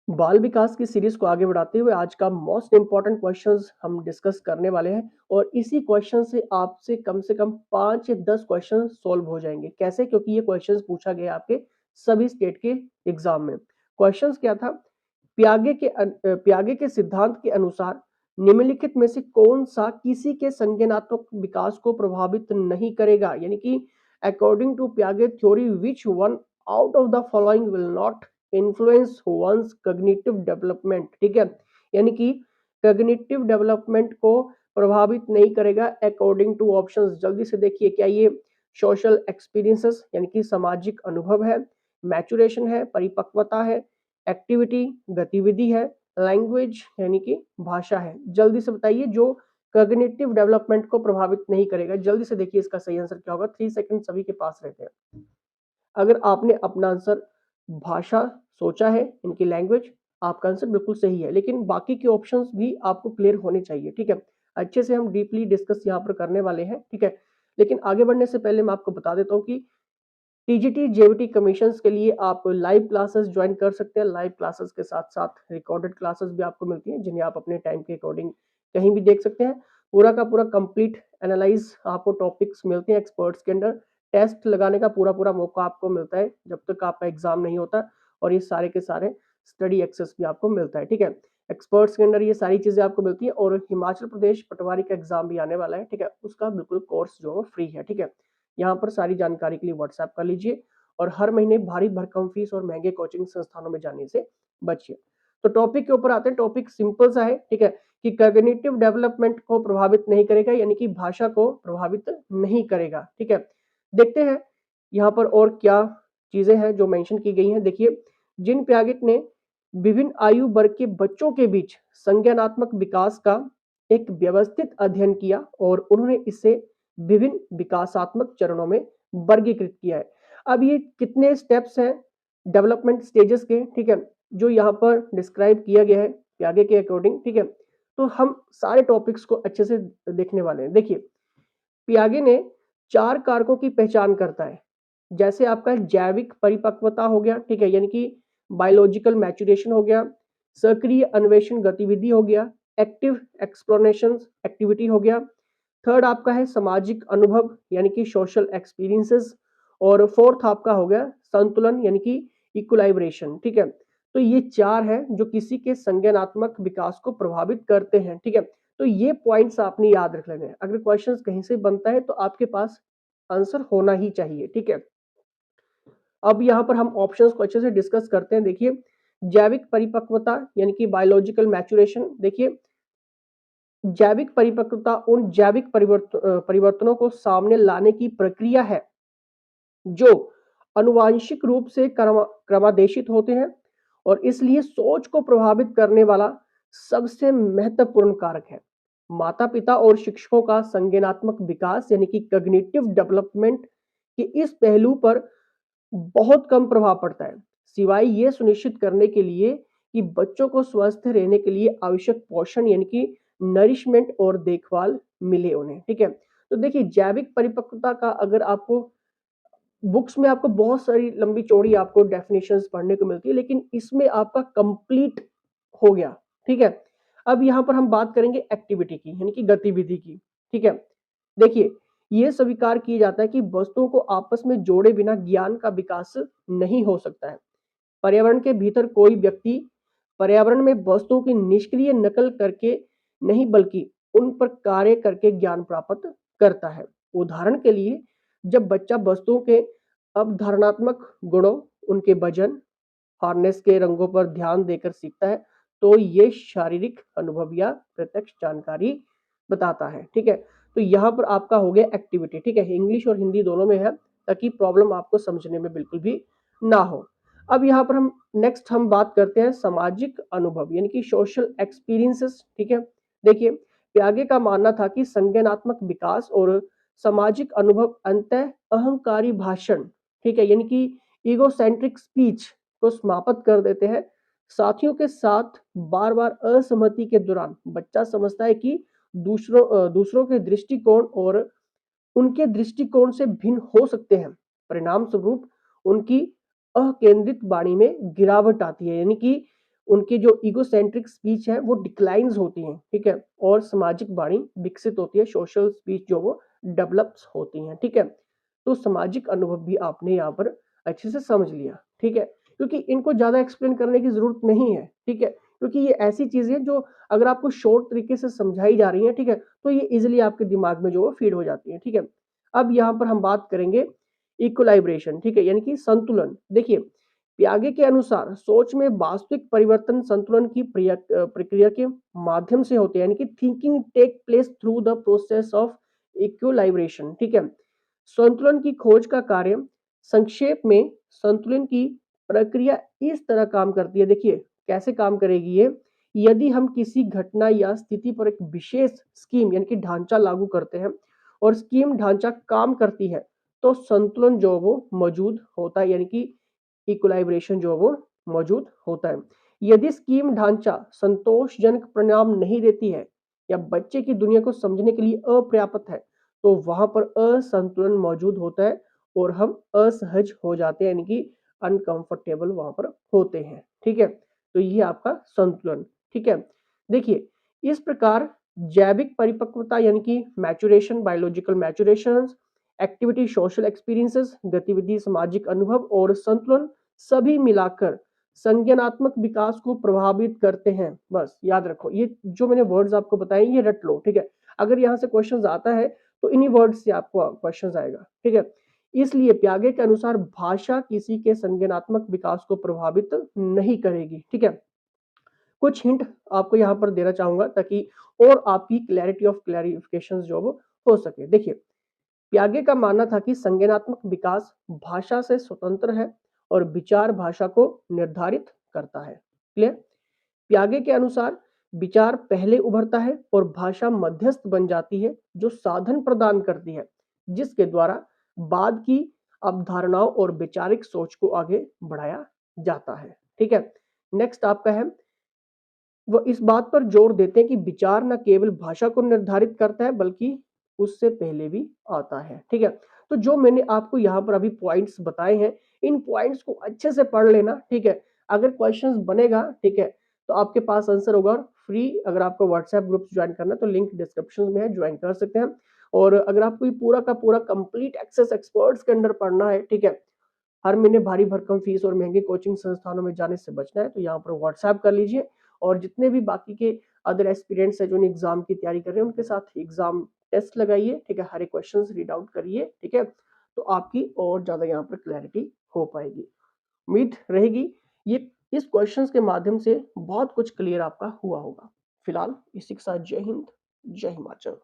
बाल विकास की सीरीज को आगे बढ़ाते हुए आज का मोस्ट इंपॉर्टेंट क्वेश्चंस हम डिस्कस करने वाले हैं और इसी क्वेश्चन से कम 5 या 10 क्वेश्चन सॉल्व हो जाएंगे। कैसे? क्योंकि ये क्वेश्चंस पूछा गया आपके सभी स्टेट के एग्जाम में। क्वेश्चंस क्या था? प्यागे के सिद्धांत के अनुसार निम्नलिखित में से कौन सा किसी के संज्ञानात्मक विकास को प्रभावित नहीं करेगा, यानी कि according to Piaget theory which one out of the following will not influence one's cognitive development. ठीक है, यानी कि कॉग्निटिव डेवलपमेंट को प्रभावित नहीं करेगा अकॉर्डिंग टू ऑप्शंस। जल्दी से देखिए, क्या ये सोशल एक्सपीरियंसेस यानी कि सामाजिक अनुभव है, मैचुरेशन है, परिपक्वता है, एक्टिविटी गतिविधि है, लैंग्वेज यानी कि भाषा है। जल्दी से बताइए जो कॉग्निटिव डेवलपमेंट को प्रभावित नहीं करेगा। जल्दी से देखिए इसका सही आंसर क्या होगा। 3 सेकंड सभी के पास रहते हैं। अगर आपने अपना आंसर भाषा सोचा है, इनकी लैंग्वेज, आपका आंसर बिल्कुल सही है, लेकिन बाकी के ऑप्शंस भी आपको क्लियर होने चाहिए। ठीक है, अच्छे से हम डीपली डिस्कस यहाँ पर करने वाले हैं। ठीक है, लेकिन आगे बढ़ने से पहले मैं आपको बता देता हूँ कि टीजीटी जेवीटी कमीशंस के लिए आप लाइव क्लासेस ज्वाइन कर सकते हैं। लाइव क्लासेस के साथ साथ रिकॉर्डेड क्लासेस भी आपको मिलती हैं, जिन्हें आप अपने टाइम के अकॉर्डिंग कहीं भी देख सकते हैं। पूरा का पूरा कंप्लीट एनालाइज आपको टॉपिक्स मिलते हैं एक्सपर्ट्स के अंडर। टेस्ट लगाने का पूरा पूरा मौका आपको मिलता है जब तक आपका एग्जाम नहीं होता, और ये सारे के सारे स्टडी एक्सेस भी आपको मिलता है। ठीक है, एक्सपर्ट्स के अंडर ये सारी चीजें आपको मिलती है। और हिमाचल प्रदेश पटवारी का एग्जाम भी आने वाला है। ठीक है, उसका बिल्कुल कोर्स जो है फ्री है। ठीक है, यहाँ पर सारी जानकारी के लिए व्हाट्सएप कर लीजिए और हर महीने भारी भरकम फीस और महंगे कोचिंग संस्थानों में जाने से बचिए। तो टॉपिक के ऊपर आते हैं। टॉपिक सिंपल सा है, ठीक है, कि कॉग्निटिव डेवलपमेंट को प्रभावित नहीं करेगा, यानी कि भाषा को प्रभावित नहीं करेगा। ठीक है, देखते हैं यहाँ पर और क्या चीजें हैं जो मेंशन की गई हैं। देखिए, जिन प्यागेट ने विभिन्न आयु वर्ग के बच्चों के बीच संज्ञानात्मक विकास का एक व्यवस्थित अध्ययन किया और उन्होंने इसे विभिन्न विकासात्मक चरणों में वर्गीकृत किया है। अब ये कितने स्टेप्स हैं डेवलपमेंट स्टेजेस के, ठीक है, जो यहाँ पर डिस्क्राइब किया गया है प्यागे के अकॉर्डिंग। ठीक है, तो हम सारे टॉपिक्स को अच्छे से देखने वाले हैं। देखिए, पियागे ने 4 कारकों की पहचान करता है, जैसे आपका जैविक परिपक्वता हो गया, ठीक है, यानी कि बायोलॉजिकल मैचुरेशन हो गया, सक्रिय अन्वेषण गतिविधि हो गया, एक्टिव एक्सप्लोरेशन एक्टिविटी हो गया। थर्ड आपका है सामाजिक अनुभव यानी कि सोशल एक्सपीरियंसेस, और फोर्थ आपका हो गया संतुलन यानी कि इक्विलाइब्रेशन। ठीक है, तो ये 4 है जो किसी के संज्ञानात्मक विकास को प्रभावित करते हैं। ठीक है, तो ये पॉइंट्स आपने याद रख लेने हैं। अगर क्वेश्चंस कहीं से बनता है तो आपके पास आंसर होना ही चाहिए। ठीक है, अब यहाँ पर हम ऑप्शंस को अच्छे से डिस्कस करते हैं। देखिए, जैविक परिपक्वता यानी कि बायोलॉजिकल मैचुरेशन। देखिए, जैविक परिपक्वता उन जैविक परिवर्तनों को सामने लाने की प्रक्रिया है जो अनुवांशिक रूप से क्रमादेशित होते हैं और इसलिए सोच को प्रभावित करने वाला सबसे महत्वपूर्ण कारक है। माता पिता और शिक्षकों का संज्ञानात्मक विकास यानी कि कॉग्निटिव डेवलपमेंट के इस पहलू पर बहुत कम प्रभाव पड़ता है, सिवाय ये सुनिश्चित करने के लिए कि बच्चों को स्वस्थ रहने के लिए आवश्यक पोषण यानी कि नरिशमेंट और देखभाल मिले उन्हें। ठीक है, तो देखिए, जैविक परिपक्वता का अगर आपको बुक्स में आपको बहुत सारी लंबी चौड़ी आपको डेफिनेशंस पढ़ने को मिलती है, लेकिन इसमें आपका कंप्लीट हो गया। ठीक है, अब यहाँ पर हम बात करेंगे एक्टिविटी की यानी कि गतिविधि की। ठीक है, देखिए, ये स्वीकार किया जाता है कि वस्तुओं को आपस में जोड़े बिना ज्ञान का विकास नहीं हो सकता है। पर्यावरण के भीतर कोई व्यक्ति पर्यावरण में वस्तुओं की निष्क्रिय नकल करके नहीं, बल्कि उन पर कार्य करके ज्ञान प्राप्त करता है। उदाहरण के लिए, जब बच्चा वस्तुओं के अवधारणात्मक गुणों, उनके वजन, हार्नेस के रंगों पर ध्यान देकर सीखता है, तो ये शारीरिक अनुभव या प्रत्यक्ष जानकारी बताता है। ठीक है, तो यहाँ पर आपका हो गया एक्टिविटी। ठीक है, इंग्लिश और हिंदी दोनों में है ताकि प्रॉब्लम आपको समझने में बिल्कुल भी ना हो। अब यहाँ पर हम बात करते हैं सामाजिक अनुभव यानी कि सोशल एक्सपीरियंसेस। ठीक है, देखिए, प्यागे का मानना था कि संज्ञानात्मक विकास और सामाजिक अनुभव अंतः अहंकारी भाषण, ठीक है, यानी कि ईगोसेंट्रिक स्पीच को समाप्त कर देते हैं। साथियों के साथ बार बार असहमति के दौरान बच्चा समझता है कि दूसरों के दृष्टिकोण और उनके दृष्टिकोण से भिन्न हो सकते हैं। परिणाम स्वरूप उनकी अकेंद्रित वाणी में गिरावट आती है, यानी कि उनकी जो ईगोसेंट्रिक स्पीच है वो डिक्लाइंस होती हैं, ठीक है, और सामाजिक वाणी विकसित होती है, सोशल स्पीच जो वो डेवलप्स होती हैं, ठीक है। तो सामाजिक अनुभव भी आपने यहाँ पर अच्छे से समझ लिया, ठीक है, क्योंकि इनको ज्यादा एक्सप्लेन करने की जरूरत नहीं है, ठीक है, क्योंकि ये ऐसी चीजें जो अगर आपको शॉर्ट तरीके से समझाई जा रही है, ठीक है, तो ये इजिली आपके दिमाग में जो फीड हो जाती है, ठीक है। अब यहाँ पर हम बात करेंगे इक्विलाइब्रेशन, ठीक है, यानी कि संतुलन। देखिए प्यागे के अनुसार सोच में वास्तविक परिवर्तन संतुलन की प्रक्रिया के माध्यम से होते हैं, यानी कि thinking take place through the process of equilibration, ठीक है। संतुलन की खोज का कार्य संक्षेप में संतुलन की प्रक्रिया इस तरह काम करती है। देखिए कैसे काम करेगी ये, यदि हम किसी घटना या स्थिति पर एक विशेष स्कीम यानी कि ढांचा लागू करते हैं और स्कीम ढांचा काम करती है तो संतुलन जो वो मौजूद होता है, यानी कि इक्विलाइब्रेशन जो वो मौजूद होता है। यदि स्कीम ढांचा संतोषजनक परिणाम नहीं देती है या बच्चे की दुनिया को समझने के लिए अपर्याप्त है तो वहां पर असंतुलन मौजूद होता है और हम असहज हो जाते हैं, यानी कि अनकंफर्टेबल वहां पर होते हैं, ठीक है। तो ये आपका संतुलन, ठीक है। देखिए इस प्रकार जैविक परिपक्वता यानी कि maturation, biological maturation, activity, social experiences, गतिविधि, सामाजिक अनुभव और संतुलन सभी मिलाकर संज्ञानात्मक विकास को प्रभावित करते हैं। बस याद रखो ये जो मैंने वर्ड्स आपको बताए ये रट लो, ठीक है। अगर यहाँ से क्वेश्चन आता है तो इन्हीं वर्ड्स से आपको क्वेश्चन आएगा, ठीक है। इसलिए प्यागे के अनुसार भाषा किसी के संज्ञानात्मक विकास को प्रभावित नहीं करेगी, ठीक है। कुछ हिंट आपको यहाँ पर देना चाहूंगा ताकि और आपकी क्लैरिटी ऑफ क्लैरिफिकेशन जो हो सके। देखिए प्यागे का मानना था कि संज्ञानात्मक विकास भाषा से स्वतंत्र है और विचार भाषा को निर्धारित करता है। क्लियर? प्यागे के अनुसार विचार पहले उभरता है और भाषा मध्यस्थ बन जाती है जो साधन प्रदान करती है जिसके द्वारा बाद की अवधारणाओं और वैचारिक सोच को आगे बढ़ाया जाता है, ठीक है। नेक्स्ट आपका है, वो इस बात पर जोर देते हैं कि विचार न केवल भाषा को निर्धारित करता है बल्कि उससे पहले भी आता है, ठीक है। तो जो मैंने आपको यहाँ पर अभी पॉइंट्स बताए हैं इन पॉइंट्स को अच्छे से पढ़ लेना, ठीक है। अगर क्वेश्चंस बनेगा, ठीक है, तो आपके पास आंसर होगा। फ्री अगर आपको व्हाट्सएप ग्रुप ज्वाइन करना है तो लिंक डिस्क्रिप्शन में है, ज्वाइन कर सकते हैं। और अगर आपको पूरा का पूरा कंप्लीट एक्सेस एक्सपर्ट्स के अंडर पढ़ना है, ठीक है, हर महीने भारी भरकम फीस और महंगे कोचिंग संस्थानों में जाने से बचना है तो यहाँ पर व्हाट्सएप कर लीजिए। और जितने भी बाकी के अदर एस्पिरेंट्स है जो एग्जाम की तैयारी कर रहे हैं उनके साथ एग्जाम टेस्ट लगाइए, ठीक है, हर एक क्वेश्चन रीड आउट करिए, ठीक है, तो आपकी और ज्यादा यहाँ पर क्लैरिटी हो पाएगी। उम्मीद रहेगी ये इस क्वेश्चंस के माध्यम से बहुत कुछ क्लियर आपका हुआ होगा। फिलहाल इसी के साथ जय हिंद, जय हिमाचल।